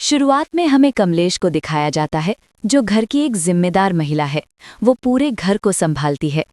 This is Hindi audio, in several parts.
शुरुआत में हमें कमलेश को दिखाया जाता है, जो घर की एक जिम्मेदार महिला है। वो पूरे घर को संभालती है।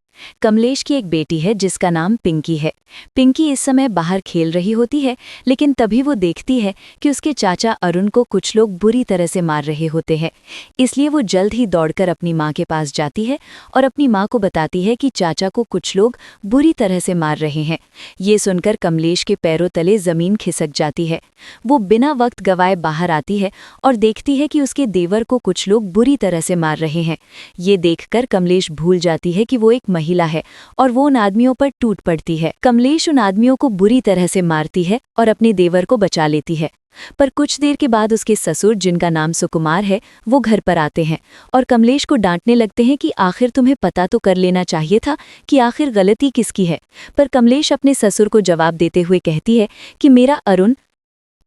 कमलेश की एक बेटी है जिसका नाम पिंकी है। पिंकी इस समय बाहर खेल रही होती है, लेकिन तभी वो देखती है कि उसके चाचा अरुण को कुछ लोग बुरी तरह से मार रहे होते हैं। इसलिए वो जल्द ही दौड़कर अपनी माँ के पास जाती है और अपनी माँ को बताती है कि चाचा को कुछ लोग बुरी तरह से मार रहे हैं। ये सुनकर कमलेश के पैरों तले जमीन खिसक जाती है। वो बिना वक्त गवाए बाहर आती है और देखती है कि उसके देवर को कुछ लोग बुरी तरह से मार रहे हैं। ये देखकर कमलेश भूल जाती है कि वो एक महिला है और वो उन आदमियों पर टूट पड़ती है। कमलेश उन आदमियों को बुरी तरह से मारती है और अपने देवर को बचा लेती है। पर कुछ देर के बाद उसके ससुर, जिनका नाम सुकुमार है, वो घर पर आते हैं और कमलेश को डांटने लगते हैं कि आखिर तुम्हें पता तो कर लेना चाहिए था कि आखिर गलती किसकी है। पर कमलेश अपने ससुर को जवाब देते हुए कहती है कि मेरा अरुण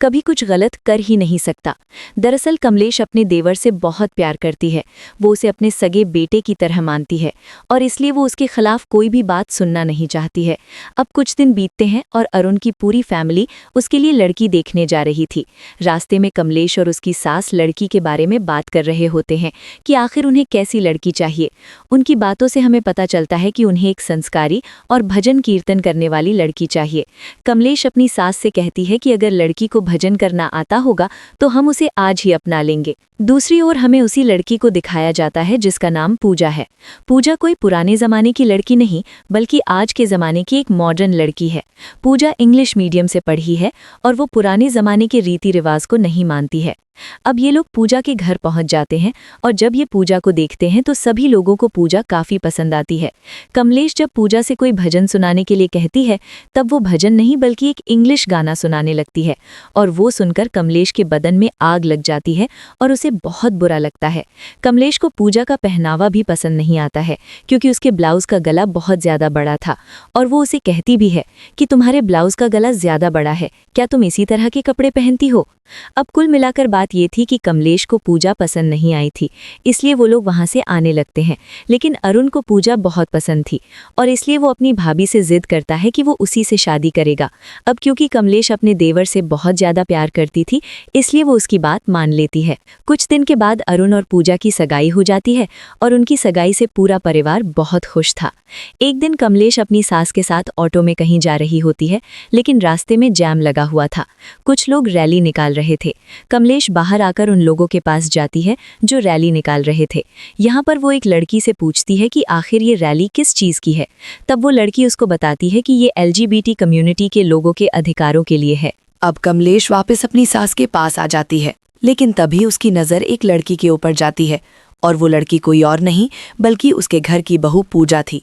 कभी कुछ गलत कर ही नहीं सकता। दरअसल कमलेश अपने देवर से बहुत प्यार करती है। वो उसे अपने सगे बेटे की तरह मानती है और इसलिए वो उसके खिलाफ कोई भी बात सुनना नहीं चाहती है। अब कुछ दिन बीतते हैं और अरुण की पूरी फैमिली उसके लिए लड़की देखने जा रही थी। रास्ते में कमलेश और उसकी सास लड़की के बारे में बात कर रहे होते हैं कि आखिर उन्हें कैसी लड़की चाहिए। उनकी बातों से हमें पता चलता है कि उन्हें एक संस्कारी और भजन कीर्तन करने वाली लड़की चाहिए। कमलेश अपनी सास से कहती है कि अगर लड़की को भजन करना आता होगा तो हम उसे आज ही अपना लेंगे। दूसरी ओर हमें उसी लड़की को दिखाया जाता है जिसका नाम पूजा है। पूजा कोई पुराने जमाने की लड़की नहीं, बल्कि आज के जमाने की एक मॉडर्न लड़की है। पूजा इंग्लिश मीडियम से पढ़ी है और वो पुराने जमाने के रीति रिवाज को नहीं मानती है। अब ये लोग पूजा के घर पहुंच जाते हैं और जब ये पूजा को देखते हैं तो सभी लोगों को पूजा काफी पसंद आती है। कमलेश जब पूजा से कोई भजन सुनाने के लिए कहती है, तब वो भजन नहीं बल्कि एक इंग्लिश गाना सुनाने लगती है और वो सुनकर कमलेश के बदन में आग लग जाती है और उसे बहुत बुरा लगता है। कमलेश को पूजा का पहनावा भी पसंद नहीं आता है, क्योंकि उसके ब्लाउज का गला बहुत ज्यादा बड़ा था और वो उसे कहती भी है कि तुम्हारे ब्लाउज का गला ज्यादा बड़ा है, क्या तुम इसी तरह के कपड़े पहनती हो। अब कुल मिलाकर बात ये थी कि कमलेश को पूजा पसंद नहीं आई थी, इसलिए वो लोग वहां से आने लगते हैं। लेकिन अरुण को पूजा बहुत पसंद थी और इसलिए वो अपनी भाभी से जिद करता है कि वो उसी से शादी करेगा। अब क्योंकि कमलेश अपने देवर से बहुत ज्यादा प्यार करती थी, इसलिए वो उसकी बात मान लेती है। कुछ दिन के बाद अरुण और पूजा की सगाई हो जाती है और उनकी सगाई से पूरा परिवार बहुत खुश था। एक दिन कमलेश अपनी सास के साथ ऑटो में कहीं जा रही होती है, लेकिन रास्ते में जैम लगा हुआ था। कुछ लोग रैली निकाल रहे थे। कमलेश बाहर आकर उन लोगों के पास जाती है जो रैली निकाल रहे थे। यहाँ पर वो एक लड़की से पूछती है कि आखिर ये रैली किस चीज़ की है। तब वो लड़की उसको बताती है कि ये LGBT कम्युनिटी के लोगों के अधिकारों के लिए है। अब कमलेश वापस अपनी सास के पास आ जाती है, लेकिन तभी उसकी नज़र एक लड़की के ऊपर जाती है और वो लड़की कोई और नहीं बल्कि उसके घर की बहू पूजा थी।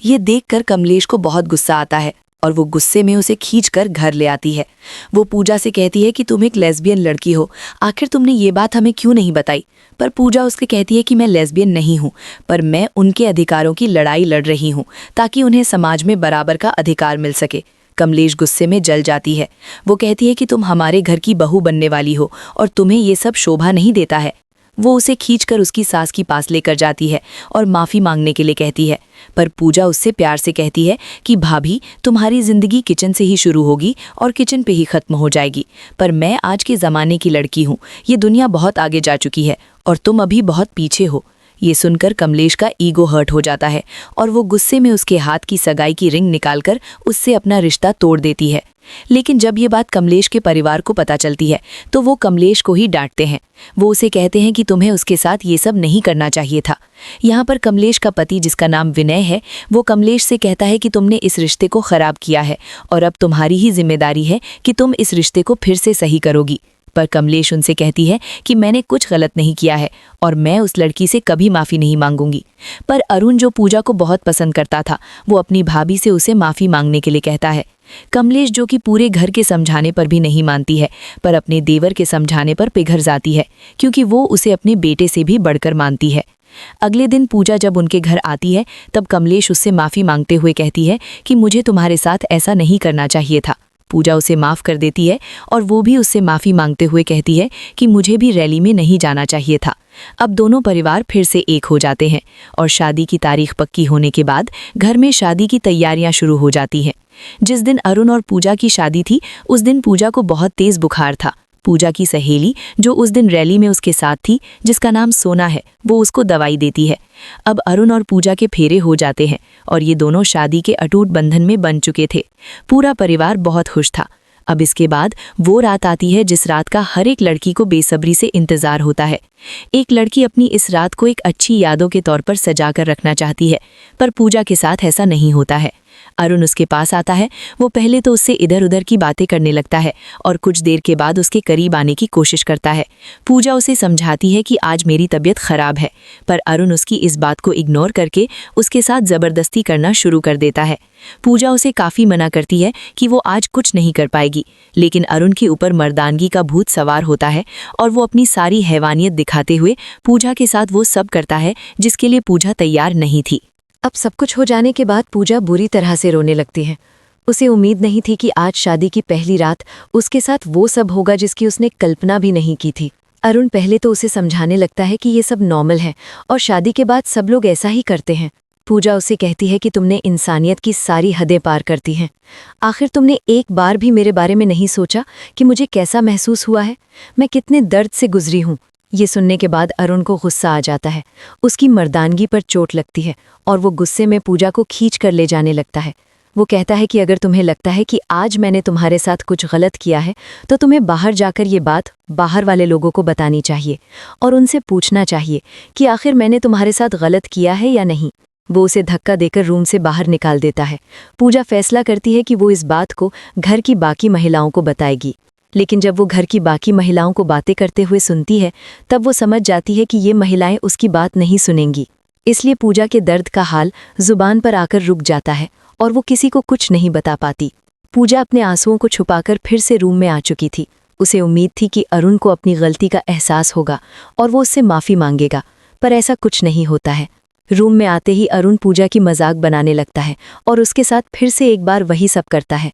ये देखकर कमलेश को बहुत गुस्सा आता है और वो गुस्से में उसे खींचकर घर ले आती है। वो पूजा से कहती है कि तुम एक लेस्बियन लड़की हो, आखिर तुमने ये बात हमें क्यों नहीं बताई। पर पूजा उसके कहती है कि मैं लेस्बियन नहीं हूँ, पर मैं उनके अधिकारों की लड़ाई लड़ रही हूँ ताकि उन्हें समाज में बराबर का अधिकार मिल सके। कमलेश गुस्से में जल जाती है। वो कहती है कि तुम हमारे घर की बहू बनने वाली हो और तुम्हें ये सब शोभा नहीं देता है। वो उसे खींचकर उसकी सास की पास लेकर जाती है और माफ़ी मांगने के लिए कहती है। पर पूजा उससे प्यार से कहती है कि भाभी, तुम्हारी ज़िंदगी किचन से ही शुरू होगी और किचन पे ही ख़त्म हो जाएगी, पर मैं आज के ज़माने की लड़की हूँ। ये दुनिया बहुत आगे जा चुकी है और तुम अभी बहुत पीछे हो। ये सुनकर कमलेश का ईगो हर्ट हो जाता है और वो गुस्से में उसके हाथ की सगाई की रिंग निकालकर उससे अपना रिश्ता तोड़ देती है। लेकिन जब ये बात कमलेश के परिवार को पता चलती है तो वो कमलेश को ही डांटते हैं। वो उसे कहते हैं कि तुम्हें उसके साथ ये सब नहीं करना चाहिए था। यहाँ पर कमलेश का पति, जिसका नाम विनय है, वो कमलेश से कहता है कि तुमने इस रिश्ते को खराब किया है और अब तुम्हारी ही जिम्मेदारी है कि तुम इस रिश्ते को फिर से सही करोगी। पर कमलेश उनसे कहती है कि मैंने कुछ गलत नहीं किया है और मैं उस लड़की से कभी माफ़ी नहीं मांगूंगी। पर अरुण, जो पूजा को बहुत पसंद करता था, वो अपनी भाभी से उसे माफ़ी मांगने के लिए कहता है। कमलेश, जो कि पूरे घर के समझाने पर भी नहीं मानती है, पर अपने देवर के समझाने पर पिघल जाती है, क्योंकि वो उसे अपने बेटे से भी बढ़कर मानती है। अगले दिन पूजा जब उनके घर आती है, तब कमलेश उससे माफ़ी मांगते हुए कहती है कि मुझे तुम्हारे साथ ऐसा नहीं करना चाहिए था। पूजा उसे माफ़ कर देती है और वो भी उससे माफ़ी मांगते हुए कहती है कि मुझे भी रैली में नहीं जाना चाहिए था। अब दोनों परिवार फिर से एक हो जाते हैं और शादी की तारीख पक्की होने के बाद घर में शादी की तैयारियां शुरू हो जाती हैं। जिस दिन अरुण और पूजा की शादी थी, उस दिन पूजा को बहुत तेज़ बुखार था। पूजा की सहेली जो उस दिन रैली में उसके साथ थी, जिसका नाम सोना है, वो उसको दवाई देती है। अब अरुण और पूजा के फेरे हो जाते हैं और ये दोनों शादी के अटूट बंधन में बन चुके थे। पूरा परिवार बहुत खुश था। अब इसके बाद वो रात आती है जिस रात का हर एक लड़की को बेसब्री से इंतजार होता है। एक लड़की अपनी इस रात को एक अच्छी यादों के तौर पर सजा कर रखना चाहती है, पर पूजा के साथ ऐसा नहीं होता है। अरुण उसके पास आता है। वो पहले तो उससे इधर उधर की बातें करने लगता है और कुछ देर के बाद उसके करीब आने की कोशिश करता है। पूजा उसे समझाती है कि आज मेरी तबीयत खराब है, पर अरुण उसकी इस बात को इग्नोर करके उसके साथ जबरदस्ती करना शुरू कर देता है। पूजा उसे काफ़ी मना करती है कि वो आज कुछ नहीं कर पाएगी, लेकिन अरुण के ऊपर मर्दानगी का भूत सवार होता है और वो अपनी सारी हैवानियत दिखाते हुए पूजा के साथ वो सब करता है जिसके लिए पूजा तैयार नहीं थी। अब सब कुछ हो जाने के बाद पूजा बुरी तरह से रोने लगती है। उसे उम्मीद नहीं थी कि आज शादी की पहली रात उसके साथ वो सब होगा जिसकी उसने कल्पना भी नहीं की थी। अरुण पहले तो उसे समझाने लगता है कि ये सब नॉर्मल है और शादी के बाद सब लोग ऐसा ही करते हैं। पूजा उसे कहती है कि तुमने इंसानियत की सारी हदें पार करती हैं। आखिर तुमने एक बार भी मेरे बारे में नहीं सोचा कि मुझे कैसा महसूस हुआ है, मैं कितने दर्द से गुजरी हूँ। ये सुनने के बाद अरुण को गुस्सा आ जाता है। उसकी मर्दानगी पर चोट लगती है और वो गुस्से में पूजा को खींच कर ले जाने लगता है। वो कहता है कि अगर तुम्हें लगता है कि आज मैंने तुम्हारे साथ कुछ गलत किया है तो तुम्हें बाहर जाकर ये बात बाहर वाले लोगों को बतानी चाहिए और उनसे पूछना चाहिए कि आखिर मैंने तुम्हारे साथ गलत किया है या नहीं। वो उसे धक्का देकर रूम से बाहर निकाल देता है। पूजा फैसला करती है कि वो इस बात को घर की बाकी महिलाओं को बताएगी, लेकिन जब वो घर की बाकी महिलाओं को बातें करते हुए सुनती है तब वो समझ जाती है कि ये महिलाएं उसकी बात नहीं सुनेंगी। इसलिए पूजा के दर्द का हाल जुबान पर आकर रुक जाता है और वो किसी को कुछ नहीं बता पाती। पूजा अपने आंसुओं को छुपाकर फिर से रूम में आ चुकी थी। उसे उम्मीद थी कि अरुण को अपनी गलती का एहसास होगा और वो उससे माफ़ी मांगेगा, पर ऐसा कुछ नहीं होता है। रूम में आते ही अरुण पूजा की मजाक बनाने लगता है और उसके साथ फिर से एक बार वही सब करता है।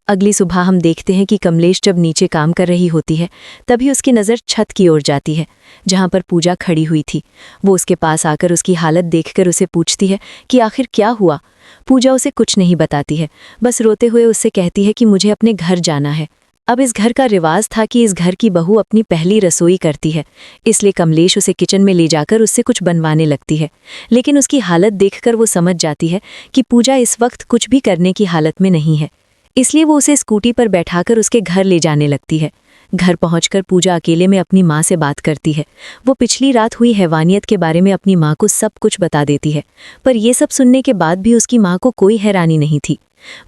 अगली सुबह हम देखते हैं कि कमलेश जब नीचे काम कर रही होती है तभी उसकी नज़र छत की ओर जाती है जहाँ पर पूजा खड़ी हुई थी। वो उसके पास आकर उसकी हालत देखकर उसे पूछती है कि आखिर क्या हुआ। पूजा उसे कुछ नहीं बताती है, बस रोते हुए उससे कहती है कि मुझे अपने घर जाना है। अब इस घर का रिवाज था कि इस घर की बहू अपनी पहली रसोई करती है, इसलिए कमलेश उसे किचन में ले जाकर उससे कुछ बनवाने लगती है। लेकिन उसकी हालत देखकर वो समझ जाती है कि पूजा इस वक्त कुछ भी करने की हालत में नहीं है, इसलिए वो उसे स्कूटी पर बैठाकर उसके घर ले जाने लगती है। घर पहुंचकर पूजा अकेले में अपनी माँ से बात करती है। वो पिछली रात हुई हैवानियत के बारे में अपनी माँ को सब कुछ बता देती है, पर यह सब सुनने के बाद भी उसकी माँ को कोई हैरानी नहीं थी,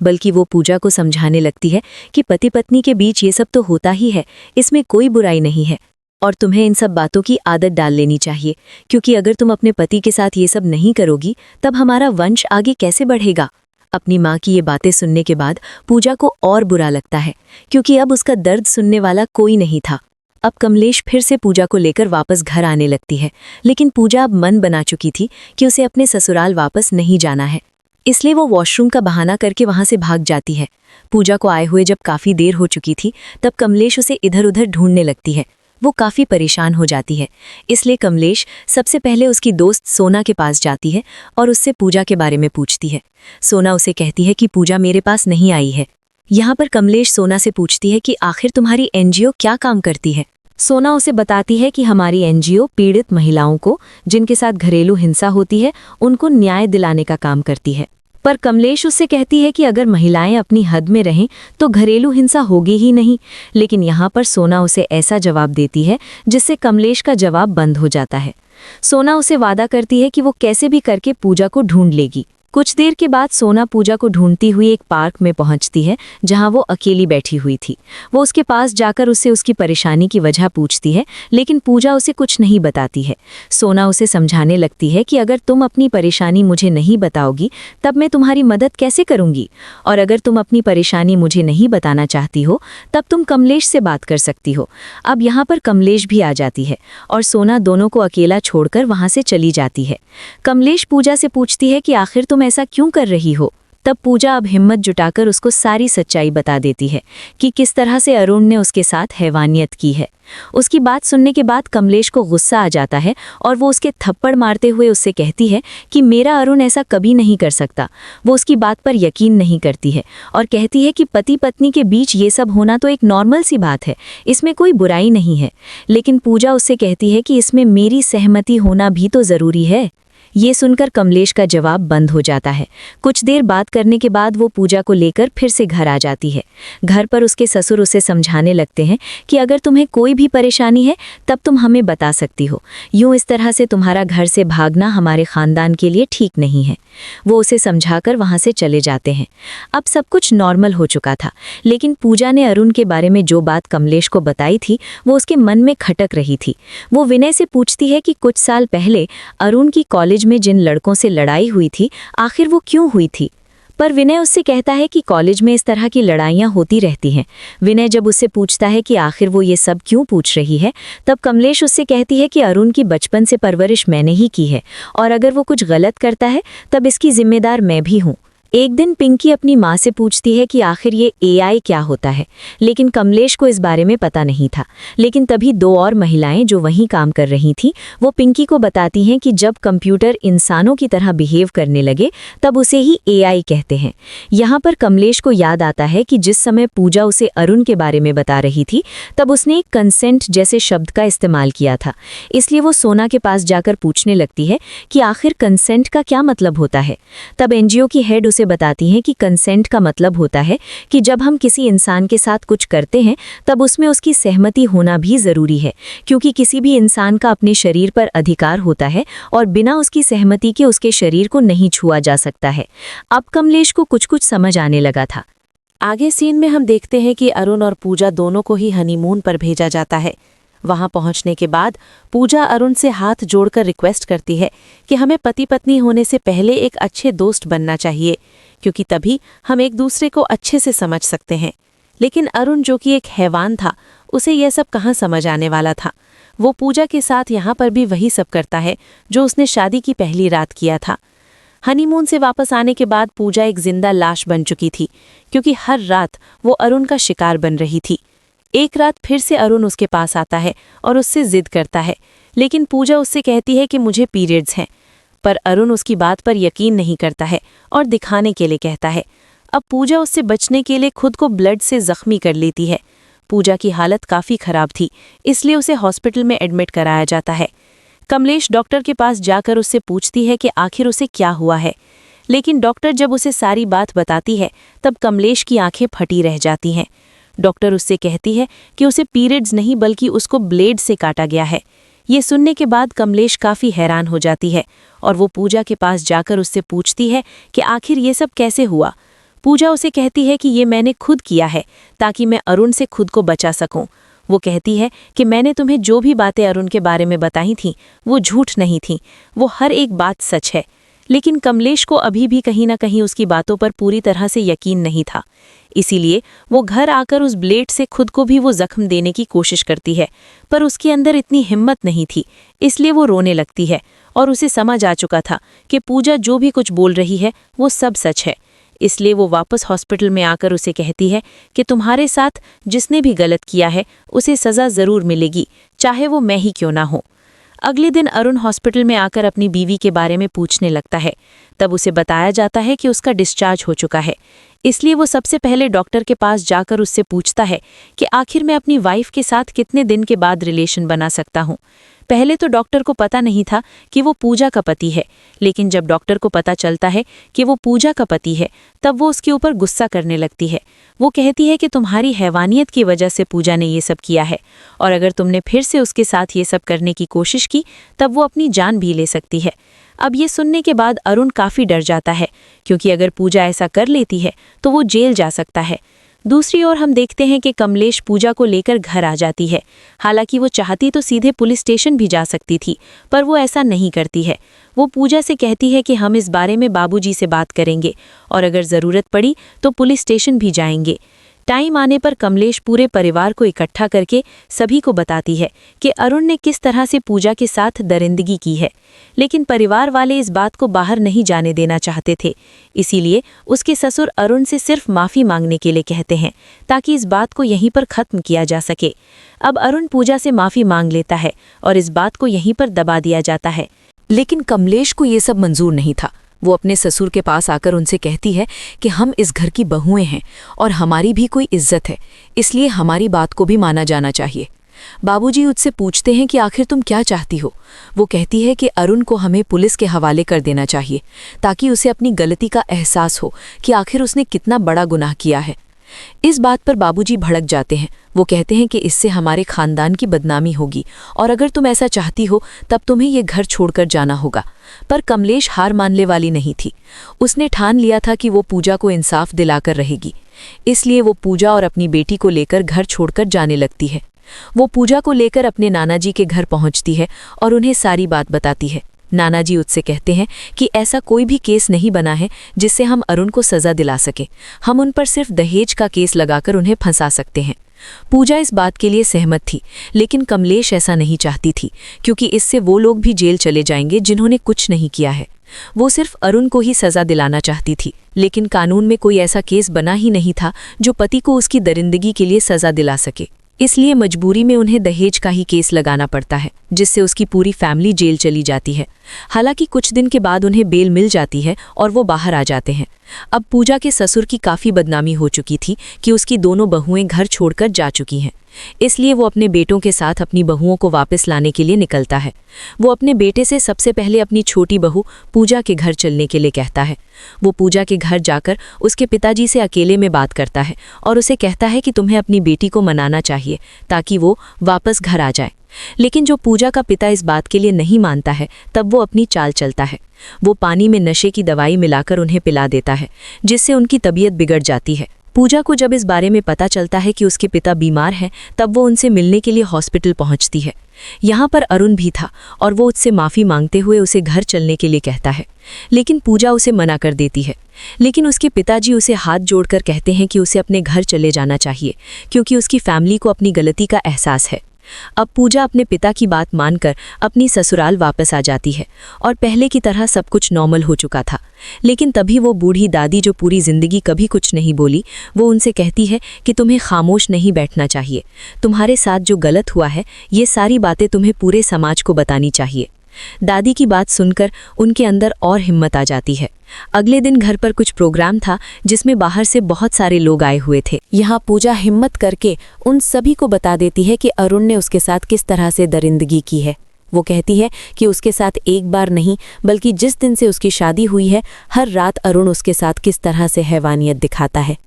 बल्कि वो पूजा को समझाने लगती है कि पति पत्नी के बीच ये सब तो होता ही है, इसमें कोई बुराई नहीं है और तुम्हें इन सब बातों की आदत डाल लेनी चाहिए, क्योंकि अगर तुम अपने पति के साथ ये सब नहीं करोगी तब हमारा वंश आगे कैसे बढ़ेगा। अपनी माँ की ये बातें सुनने के बाद पूजा को और बुरा लगता है, क्योंकि अब उसका दर्द सुनने वाला कोई नहीं था। अब कमलेश फिर से पूजा को लेकर वापस घर आने लगती है, लेकिन पूजा अब मन बना चुकी थी कि उसे अपने ससुराल वापस नहीं जाना है, इसलिए वो वॉशरूम का बहाना करके वहां से भाग जाती है। पूजा को आए हुए जब काफ़ी देर हो चुकी थी तब कमलेश उसे इधर उधर ढूंढने लगती है। वो काफ़ी परेशान हो जाती है, इसलिए कमलेश सबसे पहले उसकी दोस्त सोना के पास जाती है और उससे पूजा के बारे में पूछती है। सोना उसे कहती है कि पूजा मेरे पास नहीं आई है। यहाँ पर कमलेश सोना से पूछती है कि आखिर तुम्हारी एनजीओ क्या काम करती है। सोना उसे बताती है कि हमारी एनजीओ पीड़ित महिलाओं को, जिनके साथ घरेलू हिंसा होती है, उनको न्याय दिलाने का काम करती है। पर कमलेश उससे कहती है कि अगर महिलाएं अपनी हद में रहें तो घरेलू हिंसा होगी ही नहीं। लेकिन यहाँ पर सोना उसे ऐसा जवाब देती है जिससे कमलेश का जवाब बंद हो जाता है। सोना उसे वादा करती है कि वो कैसे भी करके पूजा को ढूंढ लेगी। कुछ देर के बाद सोना पूजा को ढूंढती हुई एक पार्क में पहुंचती है जहां वो अकेली बैठी हुई थी। वो उसके पास जाकर उससे उसकी परेशानी की वजह पूछती है, लेकिन पूजा उसे कुछ नहीं बताती है। सोना उसे समझाने लगती है कि अगर तुम अपनी परेशानी मुझे नहीं बताओगी तब मैं तुम्हारी मदद कैसे करूंगी, और अगर तुम अपनी परेशानी मुझे नहीं बताना चाहती हो तब तुम कमलेश से बात कर सकती हो। अब यहाँ पर कमलेश भी आ जाती है और सोना दोनों को अकेला छोड़कर वहां से चली जाती है। कमलेश पूजा से पूछती है कि आखिर तुम ऐसा क्यों कर रही हो, तब पूजा अब हिम्मत जुटाकर उसको सारी सच्चाई बता देती है कि किस तरह से अरुण ने उसके साथ हैवानियत की है। उसकी बात सुनने के बाद कमलेश को गुस्सा आ जाता है और वो उसके थप्पड़ मारते हुए उससे कहती है कि मेरा अरुण ऐसा कभी नहीं कर सकता। वो उसकी बात पर यकीन नहीं करती है और कहती है कि पति पत्नी के बीच ये सब होना तो एक नॉर्मल सी बात है, इसमें कोई बुराई नहीं है। लेकिन पूजा उससे कहती है कि इसमें मेरी सहमति होना भी तो ज़रूरी है। ये सुनकर कमलेश का जवाब बंद हो जाता है। कुछ देर बात करने के बाद वो पूजा को लेकर फिर से घर आ जाती है। घर पर उसके ससुर उसे समझाने लगते हैं कि अगर तुम्हें कोई भी परेशानी है तब तुम हमें बता सकती हो, यूँ इस तरह से तुम्हारा घर से भागना हमारे खानदान के लिए ठीक नहीं है। वो उसे समझाकर वहाँ से चले जाते हैं। अब सब कुछ नॉर्मल हो चुका था, लेकिन पूजा ने अरुण के बारे में जो बात कमलेश को बताई थी वो उसके मन में खटक रही थी। वो विनय से पूछती है कि कुछ साल पहले अरुण की कॉलेज में जिन लड़कों से लड़ाई हुई थी आखिर वो क्यों हुई थी। पर विनय उससे कहता है कि कॉलेज में इस तरह की लड़ाइयाँ होती रहती हैं। विनय जब उससे पूछता है कि आखिर वो ये सब क्यों पूछ रही है, तब कमलेश उससे कहती है कि अरुण की बचपन से परवरिश मैंने ही की है और अगर वो कुछ गलत करता है तब इसकी जिम्मेदार मैं भी हूँ। एक दिन पिंकी अपनी माँ से पूछती है कि आखिर ये एआई क्या होता है, लेकिन कमलेश को इस बारे में पता नहीं था। लेकिन तभी दो और महिलाएं जो वहीं काम कर रही थीं वो पिंकी को बताती हैं कि जब कंप्यूटर इंसानों की तरह बिहेव करने लगे तब उसे ही एआई कहते हैं। यहाँ पर कमलेश को याद आता है कि जिस समय पूजा उसे अरुण के बारे में बता रही थी तब उसने एक कंसेंट जैसे शब्द का इस्तेमाल किया था। इसलिए वो सोना के पास जाकर पूछने लगती है कि आखिर कंसेंट का क्या मतलब होता है। तब एनजीओ की हेड उसे बताती हैं कि कंसेंट का मतलब होता है कि जब हम किसी इंसान के साथ कुछ करते हैं तब उसमें उसकी सहमति होना भी ज़रूरी है, क्योंकि किसी भी इंसान का अपने शरीर पर अधिकार होता है और बिना उसकी सहमति के उसके शरीर को नहीं छुआ जा सकता है। अब कमलेश को कुछ कुछ समझ आने लगा था। आगे सीन में हम देखते हैं कि अरुण और पूजा दोनों को ही हनीमून पर भेजा जाता है। वहां पहुंचने के बाद पूजा अरुण से हाथ जोड़कर रिक्वेस्ट करती है कि हमें पति पत्नी होने से पहले एक अच्छे दोस्त बनना चाहिए, क्योंकि तभी हम एक दूसरे को अच्छे से समझ सकते हैं। लेकिन अरुण, जो कि एक हैवान था, उसे यह सब कहाँ समझ आने वाला था। वो पूजा के साथ यहाँ पर भी वही सब करता है जो उसने शादी की पहली रात किया था। हनीमून से वापस आने के बाद पूजा एक जिंदा लाश बन चुकी थी, क्योंकि हर रात वो अरुण का शिकार बन रही थी। एक रात फिर से अरुण उसके पास आता है और उससे जिद करता है, लेकिन पूजा उससे कहती है कि मुझे पीरियड्स हैं। पर अरुण उसकी बात पर यकीन नहीं करता है और दिखाने के लिए कहता है। अब पूजा उससे बचने के लिए खुद को ब्लड से जख्मी कर लेती है। पूजा की हालत काफ़ी खराब थी, इसलिए उसे हॉस्पिटल में एडमिट कराया जाता है। कमलेश डॉक्टर के पास जाकर उससे पूछती है कि आखिर उसे क्या हुआ है, लेकिन डॉक्टर जब उसे सारी बात बताती है तब कमलेश की आंखें फटी रह जाती हैं। डॉक्टर उससे कहती है कि उसे पीरियड्स नहीं बल्कि उसको ब्लेड से काटा गया है। ये सुनने के बाद कमलेश काफ़ी हैरान हो जाती है और वो पूजा के पास जाकर उससे पूछती है कि आखिर ये सब कैसे हुआ। पूजा उसे कहती है कि ये मैंने खुद किया है ताकि मैं अरुण से खुद को बचा सकूं। वो कहती है कि मैंने तुम्हें जो भी बातें अरुण के बारे में बताई थीं वो झूठ नहीं थीं, वो हर एक बात सच है। लेकिन कमलेश को अभी भी कहीं ना कहीं उसकी बातों पर पूरी तरह से यकीन नहीं था, इसीलिए वो घर आकर उस ब्लेड से खुद को भी वो जख्म देने की कोशिश करती है, पर उसके अंदर इतनी हिम्मत नहीं थी, इसलिए वो रोने लगती है और उसे समझ आ चुका था कि पूजा जो भी कुछ बोल रही है वो सब सच है। इसलिए वो वापस हॉस्पिटल में आकर उसे कहती है कि तुम्हारे साथ जिसने भी गलत किया है उसे सज़ा ज़रूर मिलेगी, चाहे वो मैं ही क्यों ना हो। अगले दिन अरुण हॉस्पिटल में आकर अपनी बीवी के बारे में पूछने लगता है। तब उसे बताया जाता है कि उसका डिस्चार्ज हो चुका है। इसलिए वो सबसे पहले डॉक्टर के पास जाकर उससे पूछता है कि आखिर मैं अपनी वाइफ के साथ कितने दिन के बाद रिलेशन बना सकता हूँ। पहले तो डॉक्टर को पता नहीं था कि वो पूजा का पति है, लेकिन जब डॉक्टर को पता चलता है कि वो पूजा का पति है तब वो उसके ऊपर गुस्सा करने लगती है। वो कहती है कि तुम्हारी हैवानियत की वजह से पूजा ने ये सब किया है और अगर तुमने फिर से उसके साथ ये सब करने की कोशिश की तब वो अपनी जान भी ले सकती है। अब ये सुनने के बाद अरुण काफ़ी डर जाता है, क्योंकि अगर पूजा ऐसा कर लेती है तो वो जेल जा सकता है। दूसरी ओर हम देखते हैं कि कमलेश पूजा को लेकर घर आ जाती है। हालांकि वो चाहती तो सीधे पुलिस स्टेशन भी जा सकती थी, पर वो ऐसा नहीं करती है। वो पूजा से कहती है कि हम इस बारे में बाबूजी से बात करेंगे और अगर ज़रूरत पड़ी तो पुलिस स्टेशन भी जाएंगे। टाइम आने पर कमलेश पूरे परिवार को इकट्ठा करके सभी को बताती है कि अरुण ने किस तरह से पूजा के साथ दरिंदगी की है, लेकिन परिवार वाले इस बात को बाहर नहीं जाने देना चाहते थे। इसीलिए उसके ससुर अरुण से सिर्फ माफ़ी मांगने के लिए कहते हैं ताकि इस बात को यहीं पर ख़त्म किया जा सके। अब अरुण पूजा से माफ़ी मांग लेता है और इस बात को यहीं पर दबा दिया जाता है। लेकिन कमलेश को ये सब मंजूर नहीं था। वो अपने ससुर के पास आकर उनसे कहती है कि हम इस घर की बहुएं हैं और हमारी भी कोई इज्जत है, इसलिए हमारी बात को भी माना जाना चाहिए। बाबूजी उससे पूछते हैं कि आखिर तुम क्या चाहती हो। वो कहती है कि अरुण को हमें पुलिस के हवाले कर देना चाहिए ताकि उसे अपनी गलती का एहसास हो कि आखिर उसने कितना बड़ा गुनाह किया है। इस बात पर बाबूजी भड़क जाते हैं। वो कहते हैं कि इससे हमारे खानदान की बदनामी होगी और अगर तुम ऐसा चाहती हो तब तुम्हें ये घर छोड़कर जाना होगा। पर कमलेश हार मानने वाली नहीं थी। उसने ठान लिया था कि वो पूजा को इंसाफ दिलाकर रहेगी। इसलिए वो पूजा और अपनी बेटी को लेकर घर छोड़कर जाने लगती है। वो पूजा को लेकर अपने नाना जी के घर पहुंचती है और उन्हें सारी बात बताती है। नाना जी उससे कहते हैं कि ऐसा कोई भी केस नहीं बना है जिससे हम अरुण को सज़ा दिला सके। हम उन पर सिर्फ दहेज का केस लगाकर उन्हें फंसा सकते हैं। पूजा इस बात के लिए सहमत थी, लेकिन कमलेश ऐसा नहीं चाहती थी क्योंकि इससे वो लोग भी जेल चले जाएंगे जिन्होंने कुछ नहीं किया है। वो सिर्फ अरुण को ही सज़ा दिलाना चाहती थी, लेकिन कानून में कोई ऐसा केस बना ही नहीं था जो पति को उसकी दरिंदगी के लिए सज़ा दिला सके। इसलिए मजबूरी में उन्हें दहेज का ही केस लगाना पड़ता है, जिससे उसकी पूरी फैमिली जेल चली जाती है। हालांकि कुछ दिन के बाद उन्हें बेल मिल जाती है और वो बाहर आ जाते हैं। अब पूजा के ससुर की काफ़ी बदनामी हो चुकी थी कि उसकी दोनों बहुएं घर छोड़कर जा चुकी हैं। इसलिए वो अपने बेटों के साथ अपनी बहुओं को वापस लाने के लिए निकलता है। वो अपने बेटे से सबसे पहले अपनी छोटी बहू पूजा के घर चलने के लिए कहता है। वो पूजा के घर जाकर उसके पिताजी से अकेले में बात करता है और उसे कहता है कि तुम्हें अपनी बेटी को मनाना चाहिए ताकि वो वापस घर आ जाए। लेकिन जो पूजा का पिता इस बात के लिए नहीं मानता है, तब वो अपनी चाल चलता है। वो पानी में नशे की दवाई मिलाकर उन्हें पिला देता है, जिससे उनकी तबीयत बिगड़ जाती है। पूजा को जब इस बारे में पता चलता है कि उसके पिता बीमार हैं, तब वो उनसे मिलने के लिए हॉस्पिटल पहुंचती है। यहाँ पर अरुण भी था और वो उससे माफ़ी मांगते हुए उसे घर चलने के लिए कहता है, लेकिन पूजा उसे मना कर देती है। लेकिन उसके पिताजी उसे हाथ जोड़कर कहते हैं कि उसे अपने घर चले जाना चाहिए क्योंकि उसकी फैमिली को अपनी गलती का एहसास है। अब पूजा अपने पिता की बात मानकर अपनी ससुराल वापस आ जाती है और पहले की तरह सब कुछ नॉर्मल हो चुका था। लेकिन तभी वो बूढ़ी दादी, जो पूरी जिंदगी कभी कुछ नहीं बोली, वो उनसे कहती है कि तुम्हें खामोश नहीं बैठना चाहिए। तुम्हारे साथ जो गलत हुआ है, ये सारी बातें तुम्हें पूरे समाज को बतानी चाहिए। दादी की बात सुनकर उनके अंदर और हिम्मत आ जाती है। अगले दिन घर पर कुछ प्रोग्राम था जिसमें बाहर से बहुत सारे लोग आए हुए थे। यहाँ पूजा हिम्मत करके उन सभी को बता देती है कि अरुण ने उसके साथ किस तरह से दरिंदगी की है। वो कहती है कि उसके साथ एक बार नहीं, बल्कि जिस दिन से उसकी शादी हुई है, हर रात अरुण उसके साथ किस तरह से हैवानियत दिखाता है।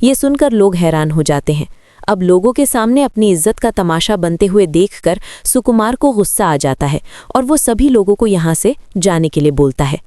ये सुनकर लोग हैरान हो जाते हैं। अब लोगों के सामने अपनी इज्जत का तमाशा बनते हुए देखकर सुकुमार को गुस्सा आ जाता है और वो सभी लोगों को यहाँ से जाने के लिए बोलता है।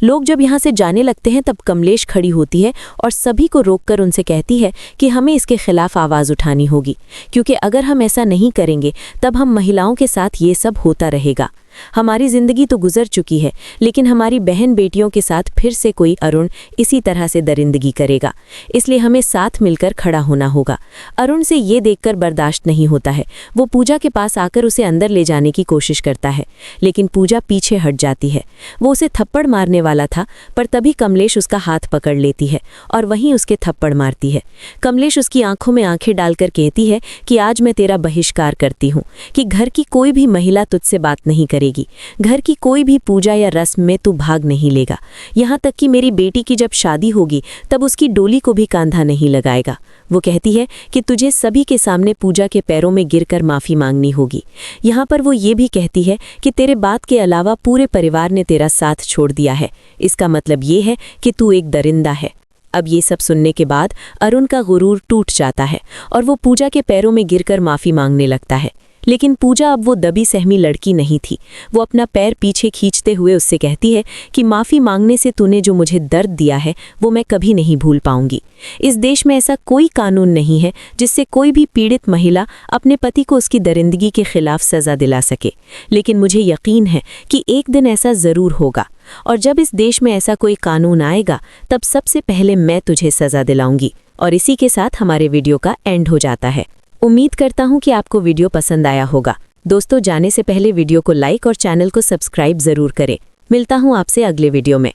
लोग जब यहाँ से जाने लगते हैं, तब कमलेश खड़ी होती है और सभी को रोककर उनसे कहती है कि हमें इसके खिलाफ आवाज़ उठानी होगी, क्योंकि अगर हम ऐसा नहीं करेंगे तब हम महिलाओं के साथ ये सब होता रहेगा। हमारी ज़िंदगी तो गुजर चुकी है, लेकिन हमारी बहन बेटियों के साथ फिर से कोई अरुण इसी तरह से दरिंदगी करेगा। इसलिए हमें साथ मिलकर खड़ा होना होगा। अरुण से ये देखकर बर्दाश्त नहीं होता है। वो पूजा के पास आकर उसे अंदर ले जाने की कोशिश करता है, लेकिन पूजा पीछे हट जाती है। वो उसे थप्पड़ मारने वाला था, पर तभी कमलेश उसका हाथ पकड़ लेती है और वहीं उसके थप्पड़ मारती है। कमलेश उसकी आंखों में आंखें डालकर कहती है कि आज मैं तेरा बहिष्कार करती हूँ कि घर की कोई भी महिला तुझसे बात नहीं करेगी। घर की कोई भी पूजा या रस्म में तू भाग नहीं लेगा। यहाँ तक कि मेरी बेटी की जब शादी होगी तब उसकी डोली को भी कांधा नहीं लगाएगा। वो कहती है कि तुझे सभी के सामने पूजा के पैरों में गिरकर माफ़ी मांगनी होगी। यहाँ पर वो ये भी कहती है कि तेरे बात के अलावा पूरे परिवार ने तेरा साथ छोड़ दिया है। इसका मतलब ये है कि तू एक दरिंदा है। अब ये सब सुनने के बाद अरुण का गुरूर टूट जाता है और वो पूजा के पैरों में गिरकर माफ़ी मांगने लगता है। लेकिन पूजा अब वो दबी सहमी लड़की नहीं थी। वो अपना पैर पीछे खींचते हुए उससे कहती है कि माफ़ी मांगने से तूने जो मुझे दर्द दिया है वो मैं कभी नहीं भूल पाऊंगी। इस देश में ऐसा कोई कानून नहीं है जिससे कोई भी पीड़ित महिला अपने पति को उसकी दरिंदगी के खिलाफ सज़ा दिला सके, लेकिन मुझे यकीन है कि एक दिन ऐसा ज़रूर होगा, और जब इस देश में ऐसा कोई कानून आएगा तब सबसे पहले मैं तुझे सज़ा दिलाऊंगी। और इसी के साथ हमारे वीडियो का एंड हो जाता है। उम्मीद करता हूँ कि आपको वीडियो पसंद आया होगा। दोस्तों, जाने से पहले वीडियो को लाइक और चैनल को सब्सक्राइब जरूर करें। मिलता हूँ आपसे अगले वीडियो में।